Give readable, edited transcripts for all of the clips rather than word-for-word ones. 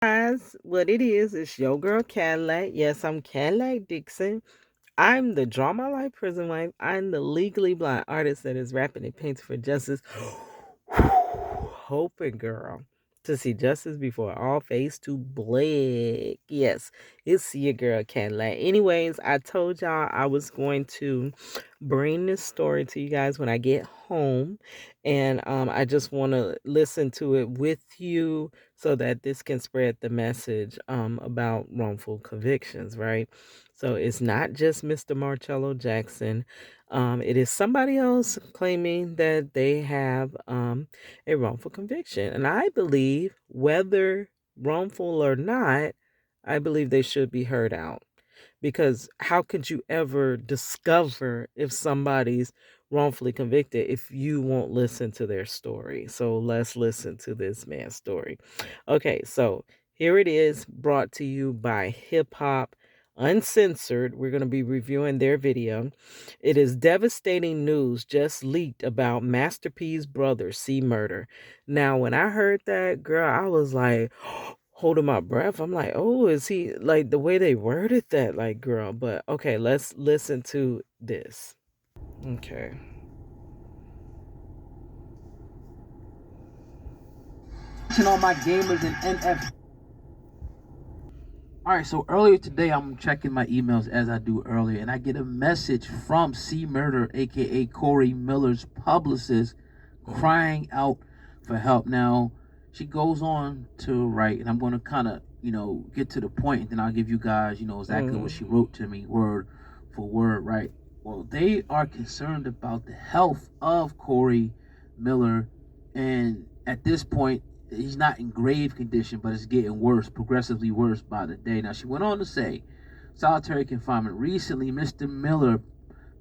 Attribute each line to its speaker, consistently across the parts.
Speaker 1: Guys, what it is your girl Cadillac. Yes, I'm Cadillac Dixon. I'm the Draw My Life Prison Wife. I'm the legally blind artist that is rapping and painting for justice. Hoping, girl, to see justice before all face to black. Yes, it's your girl Cadillac. Anyways, I told y'all I was going to bring this story to you guys when I get home, and I just want to listen to it with you so that this can spread the message about wrongful convictions, right? So it's not just Mr. Marcello Jackson. It is somebody else claiming that they have a wrongful conviction. And I believe, whether wrongful or not, I believe they should be heard out. Because how could you ever discover if somebody's wrongfully convicted if you won't listen to their story? So let's listen to this man's story. Okay, so here it is, brought to you by Hip Hop Uncensored. We're going to be reviewing their video. It is devastating news just leaked about Master P's brother C murder. Now, when I heard that, girl, I was like, holding my breath. I'm like, oh, is he, like, the way they worded that, like, girl. But okay, let's listen to this. Okay.
Speaker 2: All my gamers and NF. All right, so earlier today, I'm checking my emails as I do earlier, and I get a message from C Murder, aka Corey Miller's publicist, crying out for help. Now, she goes on to write, and I'm going to kind of, get to the point, and then I'll give you guys, exactly what she wrote to me, word for word, right? Well, they are concerned about the health of Corey Miller, and at this point, he's not in grave condition, but it's getting worse, progressively worse by the day. Now, she went on to say, solitary confinement. Recently, Mr. Miller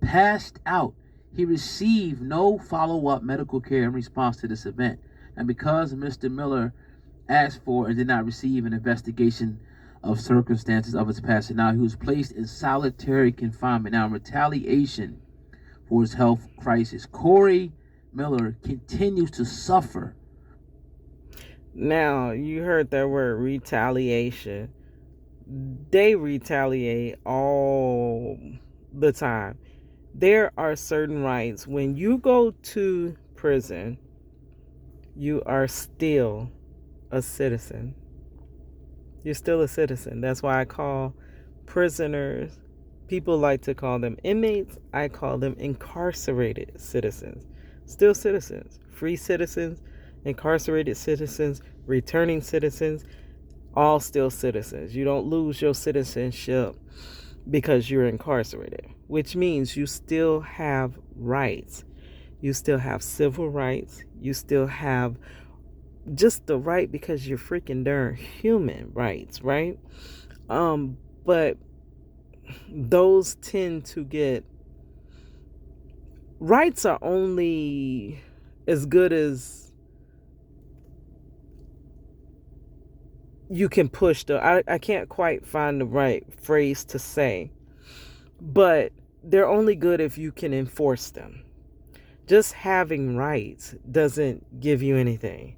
Speaker 2: passed out. He received no follow-up medical care in response to this event. And because Mr. Miller asked for and did not receive an investigation of circumstances of his passing, now he was placed in solitary confinement. Now, in retaliation for his health crisis, Corey Miller continues to suffer.
Speaker 1: Now, you heard that word, retaliation. They retaliate all the time. There are certain rights. When you go to prison, you are still a citizen. You're still a citizen. That's why I call prisoners, people like to call them inmates, I call them incarcerated citizens. Still citizens, free citizens, incarcerated citizens, returning citizens, all still citizens. You don't lose your citizenship because you're incarcerated, which means you still have rights. You still have civil rights. You still have just the right, because you're freaking darn human rights, right? But those tend to get, rights are only as good as you can push I can't quite find the right phrase to say, but they're only good if you can enforce them. Just having rights doesn't give you anything.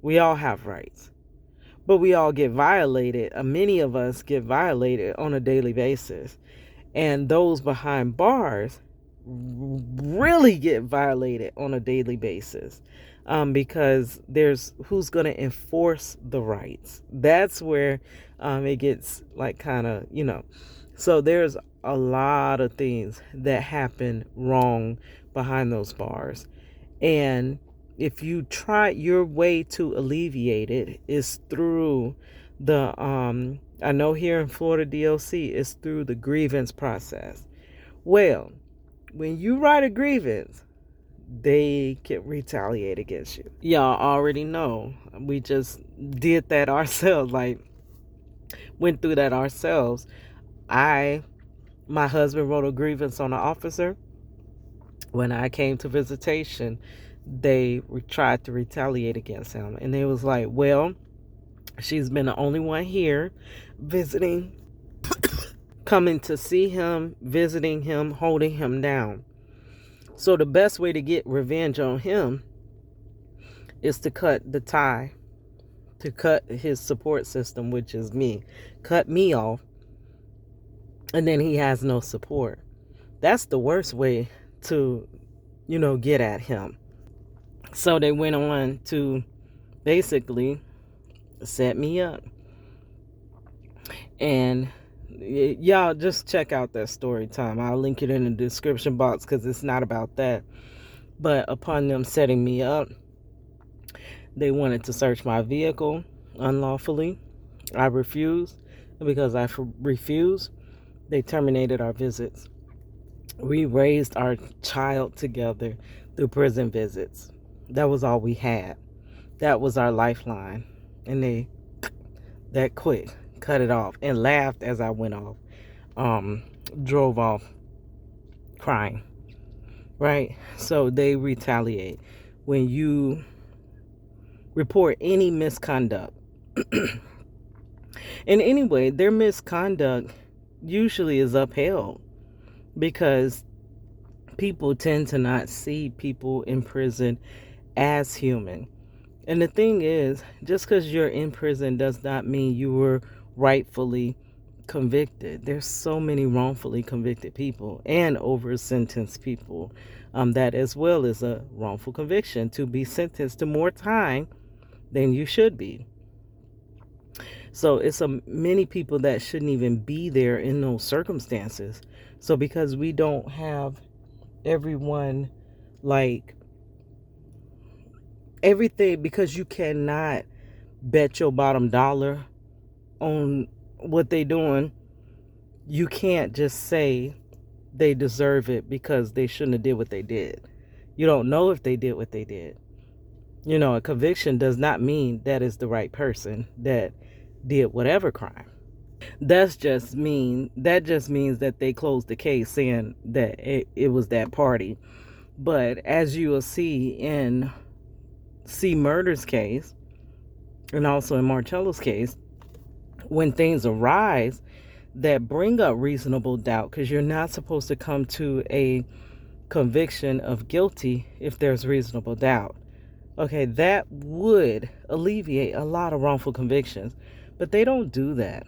Speaker 1: We all have rights, but we all get violated. Many of us get violated on a daily basis. And those behind bars really get violated on a daily basis, because there's who's going to enforce the rights. That's where it gets like kind of, so there's a lot of things that happen wrong behind those bars. And if you try, your way to alleviate it is through the I know here in Florida DLC is through the grievance process. Well, when you write a grievance, they can retaliate against you. Y'all already know. We just did that ourselves, like went through that ourselves. My husband wrote a grievance on an officer. When I came to visitation, they tried to retaliate against him. And they was like, well, she's been the only one here visiting, coming to see him, visiting him, holding him down. So the best way to get revenge on him is to cut the tie to cut his support system, which is me, cut me off, and then he has no support. That's the worst way to, get at him. So they went on to basically set me up. And y'all just check out that story time. I'll link it in the description box because it's not about that. But upon them setting me up, they wanted to search my vehicle unlawfully. I refused. And because I refused, they terminated our visits. We raised our child together through prison visits. That was all we had. That was our lifeline. And they, that quick, cut it off and laughed as I went off. Drove off crying. Right? So they retaliate. When you report any misconduct, and anyway, their misconduct usually is upheld because people tend to not see people in prison as human. And the thing is, just because you're in prison does not mean you were rightfully convicted. There's so many wrongfully convicted people and over sentenced people. That as well is a wrongful conviction to be sentenced to more time than you should be. So it's many people that shouldn't even be there in those circumstances. So because we don't have everyone like everything, because you cannot bet your bottom dollar on what they doing, you can't just say they deserve it because they shouldn't have did what they did. You don't know if they did what they did. A conviction does not mean that is the right person that did whatever crime. That just means that they closed the case saying that it was that party. But as you will see in C. Murder's case and also in Marcello's case, when things arise that bring up reasonable doubt, because you're not supposed to come to a conviction of guilty if there's reasonable doubt. Okay, that would alleviate a lot of wrongful convictions, but they don't do that.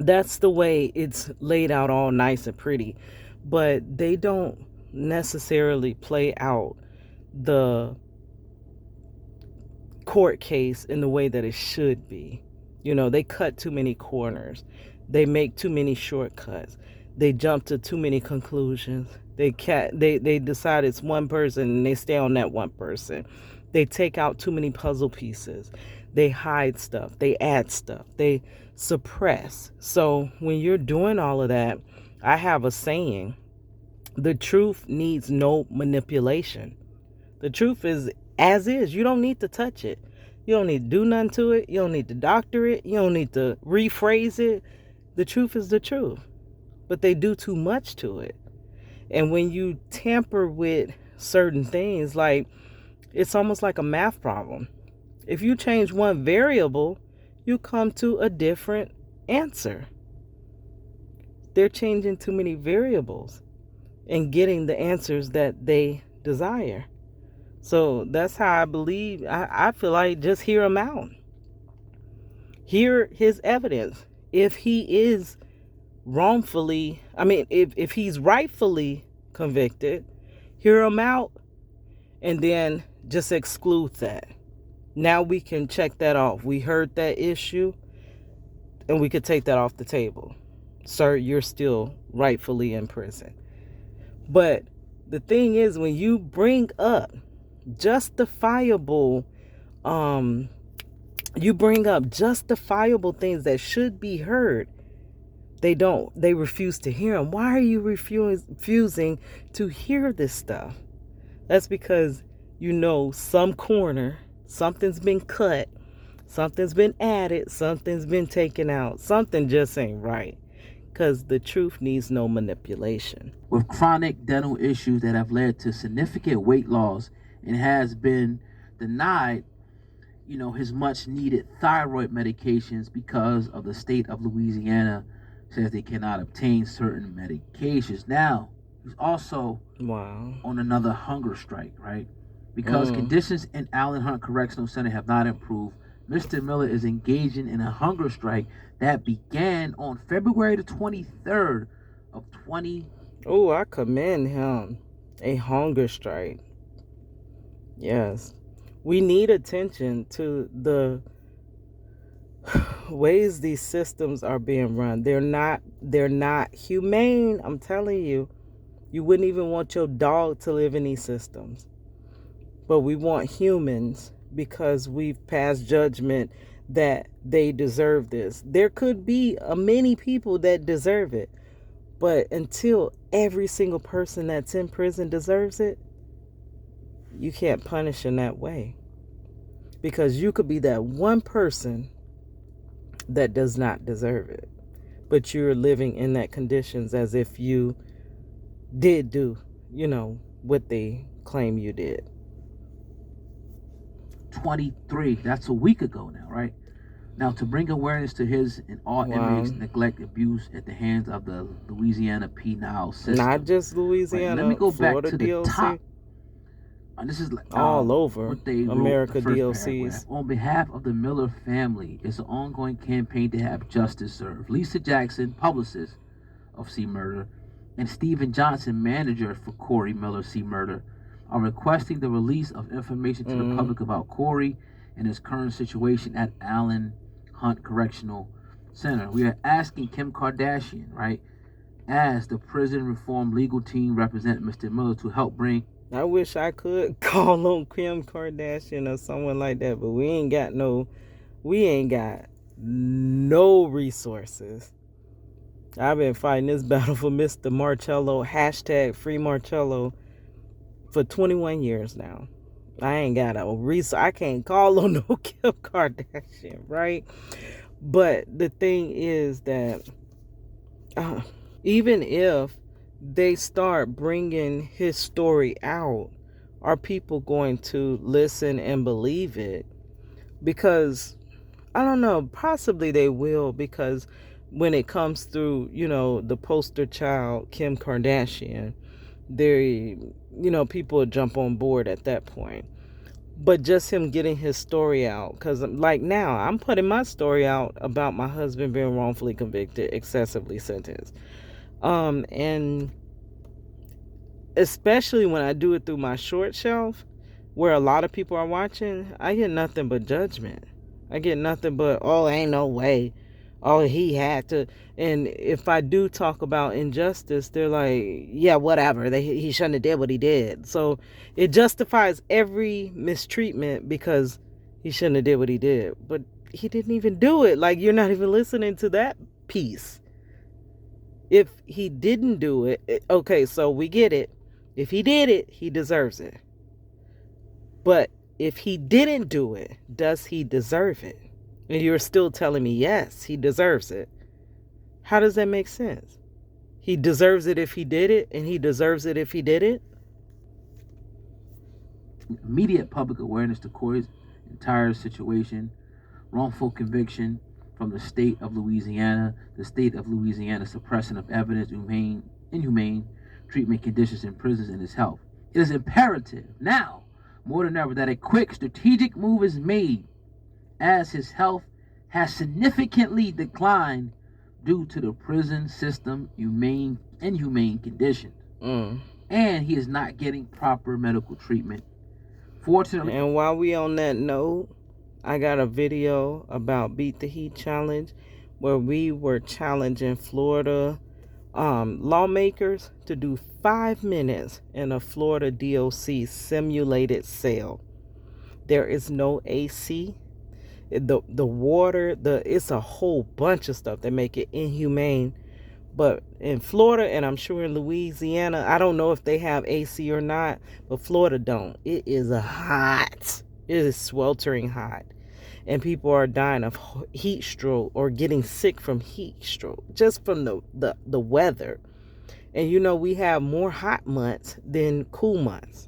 Speaker 1: That's the way it's laid out, all nice and pretty, but they don't necessarily play out the court case in the way that it should be. They cut too many corners. They make too many shortcuts. They jump to too many conclusions. They decide it's one person and they stay on that one person. They take out too many puzzle pieces. They hide stuff. They add stuff. They suppress. So when you're doing all of that, I have a saying: the truth needs no manipulation. The truth is as is. You don't need to touch it. You don't need to do nothing to it. You don't need to doctor it. You don't need to rephrase it. The truth is the truth. But they do too much to it. And when you tamper with certain things, like it's almost like a math problem. If you change one variable, you come to a different answer. They're changing too many variables and getting the answers that they desire. So that's how I believe. I feel like just hear him out. Hear his evidence. If he is if he's rightfully convicted, hear him out and then just exclude that. Now we can check that off. We heard that issue and we could take that off the table. Sir, you're still rightfully in prison. But the thing is, when you bring up justifiable things that should be heard, they refuse to hear them. Why are you refusing to hear this stuff? That's because some corner, something's been cut, something's been added, something's been taken out, something just ain't right, because the truth needs no manipulation.
Speaker 2: With chronic dental issues that have led to significant weight loss and has been denied, his much needed thyroid medications because of the state of Louisiana says they cannot obtain certain medications. Now, he's also on another hunger strike, right? Because conditions in Allen Hunt Correctional Center have not improved. Mr. Miller is engaging in a hunger strike that began on February the 23rd of 20.
Speaker 1: Oh, I commend him. A hunger strike. Yes. We need attention to the ways these systems are being run. They're not humane. I'm telling you. You wouldn't even want your dog to live in these systems. But we want humans because we've passed judgment that they deserve this. There could be many people that deserve it. But until every single person that's in prison deserves it, you can't punish in that way. Because you could be that one person that does not deserve it. But you're living in that conditions as if you did do, what they claim you did.
Speaker 2: 23. That's a week ago now, right? Now, to bring awareness to his and all inmates' neglect, abuse at the hands of the Louisiana penal system.
Speaker 1: Not just Louisiana.
Speaker 2: Right, let me go
Speaker 1: Florida
Speaker 2: back to
Speaker 1: DOC,
Speaker 2: the top. This is
Speaker 1: all over
Speaker 2: what they wrote,
Speaker 1: America
Speaker 2: the first
Speaker 1: DOCs.
Speaker 2: paragraph. On behalf of the Miller family, it's an ongoing campaign to have justice served. Lisa Jackson, publicist of C. Murder, and Stephen Johnson, manager for Corey Miller C. Murder, are requesting the release of information to the public about Corey and his current situation at Allen Hunt Correctional Center. We are asking Kim Kardashian, right, as the prison reform legal team represent Mr. Miller to help bring.
Speaker 1: I wish I could call on Kim Kardashian or someone like that, but we ain't got no resources. I've been fighting this battle for Mr. Marcello, hashtag free Marcello, for 21 years now. I ain't got a resource. I can't call on no Kim Kardashian, right? But the thing is that even if they start bringing his story out, are people going to listen and believe it? Because I don't know, possibly they will, because when it comes through, the poster child Kim Kardashian, people jump on board at that point. But just him getting his story out, because like now I'm putting my story out about my husband being wrongfully convicted, excessively sentenced, and especially when I do it through my short shelf, where a lot of people are watching, I get nothing but judgment. I get nothing but, oh, ain't no way. Oh, he had to. And if I do talk about injustice, they're like, yeah, whatever. He shouldn't have did what he did. So it justifies every mistreatment because he shouldn't have did what he did. But he didn't even do it. Like, you're not even listening to that piece. If he didn't do it, okay, so we get it. If he did it, he deserves it. But if he didn't do it, does he deserve it? And you're still telling me, yes, he deserves it. How does that make sense? He deserves it if he did it, and he deserves it if he did it?
Speaker 2: Immediate public awareness to Corey's entire situation, wrongful conviction from the state of Louisiana, the state of Louisiana suppression of evidence, inhumane treatment conditions in prisons, and his health. It is imperative now, more than ever, that a quick strategic move is made, as his health has significantly declined due to the prison system inhumane conditions. And he is not getting proper medical treatment. Fortunately.
Speaker 1: And while we on that note, I got a video about Beat the Heat Challenge where we were challenging Florida lawmakers to do 5 minutes in a Florida DOC simulated cell. There is no AC. The water, it's a whole bunch of stuff that make it inhumane. But in Florida, and I'm sure in Louisiana, I don't know if they have AC or not, but Florida don't. It is hot. It is sweltering hot. And people are dying of heat stroke or getting sick from heat stroke just from the weather. And we have more hot months than cool months.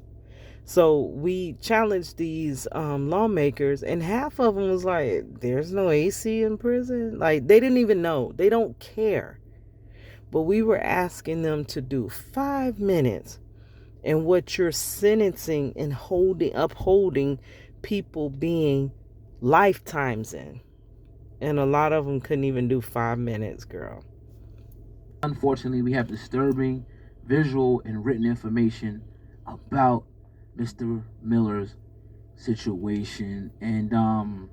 Speaker 1: So we challenged these lawmakers, and half of them was like, there's no AC in prison. Like, they didn't even know. They don't care. But we were asking them to do 5 minutes, and what you're sentencing and upholding people being lifetimes in. And a lot of them couldn't even do 5 minutes, girl.
Speaker 2: Unfortunately, we have disturbing visual and written information about Mr. Miller's situation, and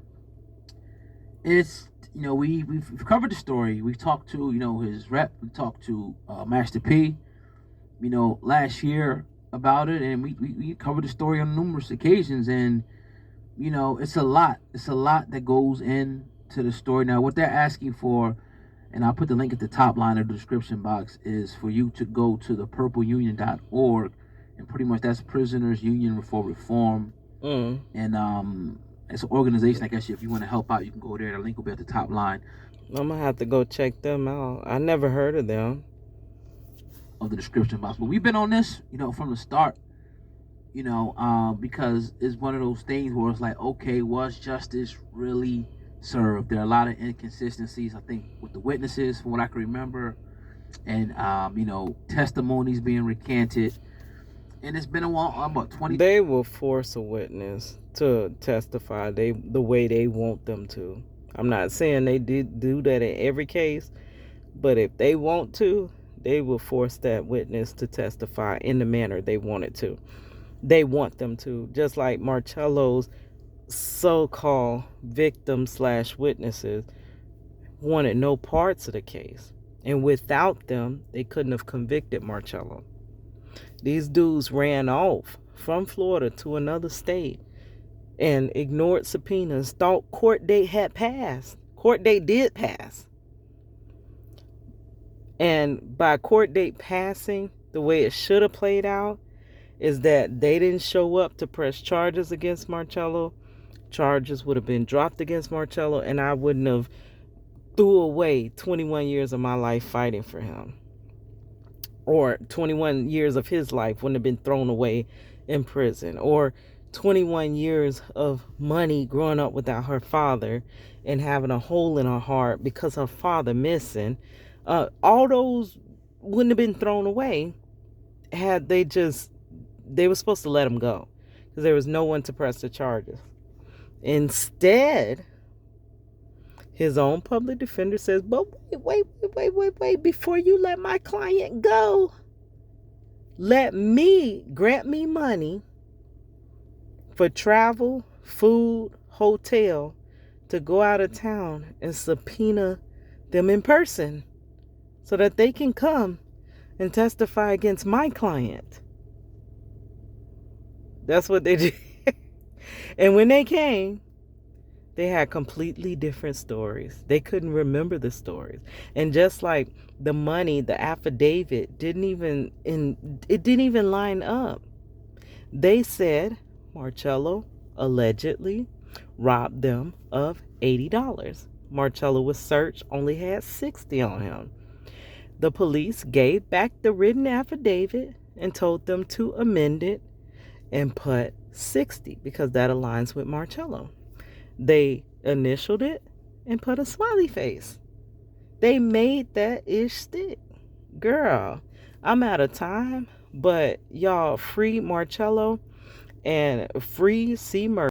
Speaker 2: it's we've covered the story. We've talked to his rep. We talked to Master P. Last year about it, and we covered the story on numerous occasions, and it's a lot. It's a lot that goes into the story. Now, what they're asking for, and I'll put the link at the top line of the description box, is for you to go to the purpleunion.org, and pretty much that's Prisoners Union for Reform. And it's an organization. I guess if you want to help out, you can go there. The link will be at the top line.
Speaker 1: I'm gonna have to go check them out. I never heard of them.
Speaker 2: Of the description box, but we've been on this, from the start. Because it's one of those things where it's like, okay, was justice really served? There are a lot of inconsistencies, I think, with the witnesses, from what I can remember, and testimonies being recanted. And it's been a while, about 20.
Speaker 1: They will force a witness to testify the way they want them to. I'm not saying they did do that in every case, but if they want to, they will force that witness to testify in the manner they want it to. They want them to, just like Marcello's so-called victim/witnesses wanted no parts of the case, and without them, they couldn't have convicted Marcello. These dudes ran off from Florida to another state and ignored subpoenas, thought court date had passed. Court date did pass. And by court date passing, the way it should have played out is that they didn't show up to press charges against Marcello. Charges would have been dropped against Marcello, and I wouldn't have threw away 21 years of my life fighting for him. Or 21 years of his life wouldn't have been thrown away in prison. Or 21 years of money growing up without her father and having a hole in her heart because her father missing. All those wouldn't have been thrown away had they were supposed to let him go because there was no one to press the charges. Instead, his own public defender says, but wait, before you let my client go, grant me money for travel, food, hotel to go out of town and subpoena them in person so that they can come and testify against my client. That's what they did. And when they came, they had completely different stories. They couldn't remember the stories. And just like the money, the affidavit didn't even line up. They said Marcello allegedly robbed them of $80. Marcello was searched, only had $60 on him. The police gave back the written affidavit and told them to amend it and put $60 because that aligns with Marcello. They initialed it and put a smiley face. They made that ish stick. Girl, I'm out of time, but y'all free Marcello and free C. Murder.